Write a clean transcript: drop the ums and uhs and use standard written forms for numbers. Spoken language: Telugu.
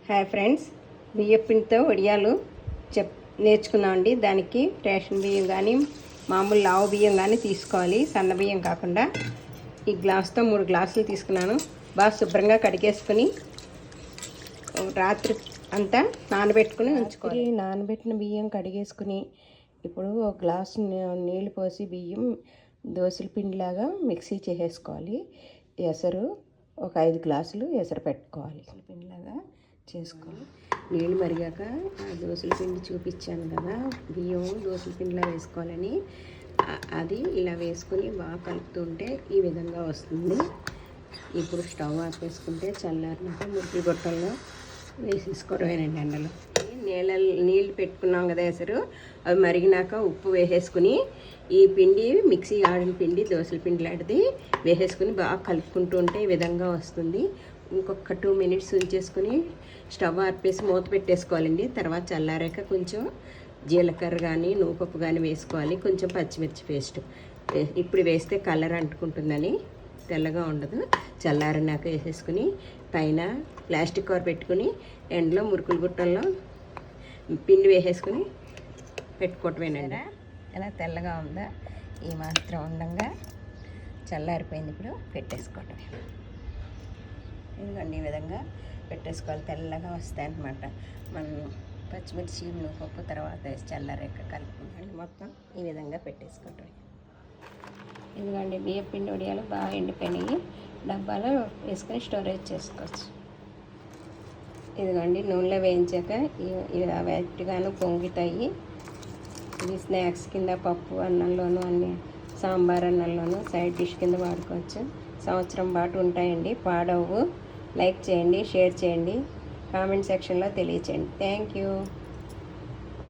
హాయ్ ఫ్రెండ్స్, బియ్యం పిండితో వడియాలు నేర్చుకున్నామండి. దానికి రేషన్ బియ్యం కానీ మామూలు లావు బియ్యం కానీ తీసుకోవాలి, సన్న బియ్యం కాకుండా. ఈ గ్లాస్తో 3 గ్లాసులు తీసుకున్నాను. బాగా శుభ్రంగా కడిగేసుకుని రాత్రి అంతా నానబెట్టుకుని ఉంచుకోవాలి. నానబెట్టిన బియ్యం కడిగేసుకుని ఇప్పుడు ఒక గ్లాసు నీళ్ళు పోసి బియ్యం దోశల పిండిలాగా మిక్సీ చేసేసుకోవాలి. ఎసరు ఒక 5 గ్లాసులు ఎసరు పెట్టుకోవాలి. పిండిలాగా చేసుకోవాలి. నీళ్ళు మరిగాక ఆ దోశల పిండి చూపించాను కదా, బియ్యం దోశల పిండిలా వేసుకోవాలని, అది ఇలా వేసుకుని బాగా కలుపుతుంటే ఈ విధంగా వస్తుంది. ఇప్పుడు స్టవ్ ఆపేసుకుంటే చల్లారినాక మురికి గొట్టంలో వేసేసుకోవడమేనండి. ఎండలో నీళ్ళు పెట్టుకున్నాం కదా ఎసరు, అవి మరిగినాక ఉప్పు వేసేసుకుని ఈ పిండి మిక్సీ ఆడిన పిండి దోశల పిండి లాంటిది వేసేసుకుని బాగా కలుపుకుంటూ ఉంటే ఈ విధంగా వస్తుంది. ఇంకొక 2 మినిట్స్ ఉంచేసుకుని స్టవ్ ఆర్పేసి మూత పెట్టేసుకోవాలండి. తర్వాత చల్లారాక కొంచెం జీలకర్ర కానీ నువ్వుపప్పు కానీ వేసుకోవాలి, కొంచెం పచ్చిమిర్చి పేస్ట్. ఇప్పుడు వేస్తే కలర్ అంటుకుంటుందని తెల్లగా ఉండదు. చల్లారినాక వేసేసుకుని పైన ప్లాస్టిక్ కవర్ పెట్టుకుని ఎండలో మురుకుల గుట్టల్లో పిండి వేసేసుకుని పెట్టుకోవటమేనండి. ఎలా తెల్లగా ఉందా, ఈ మాత్రం ఉండగా చల్లారిపోయింది. ఇప్పుడు పెట్టేసుకోవటమే. ఎందుకండి ఈ విధంగా పెట్టేసుకోవాలి, తెల్లగా వస్తాయి అన్నమాట. మనం పచ్చిమిర్చి పప్పు తర్వాత వేసి చల్లారాక కలుపుకుంటాం. మొత్తం ఈ విధంగా పెట్టేసుకుంటాం. ఎందుకంటే బియ్యం పిండి వడియాలు బాగా ఎండిపోయినాయి, డబ్బాలో వేసుకొని స్టోరేజ్ చేసుకోవచ్చు. ఇదిగోండి నూనెలో వేయించాక ఇలా వెట్టిగాను పొంగుతాయి. ఇది స్నాక్స్ కింద పప్పు అన్నంలోనూ అన్ని సాంబార్ అన్నంలోనూ సైడ్ డిష్ కింద వాడుకోవచ్చు. సంవత్సరం పాటు ఉంటాయండి, పాడవు. లైక్ చేయండి, షేర్ చేయండి, కామెంట్ సెక్షన్లో తెలియచేయండి. Thank you.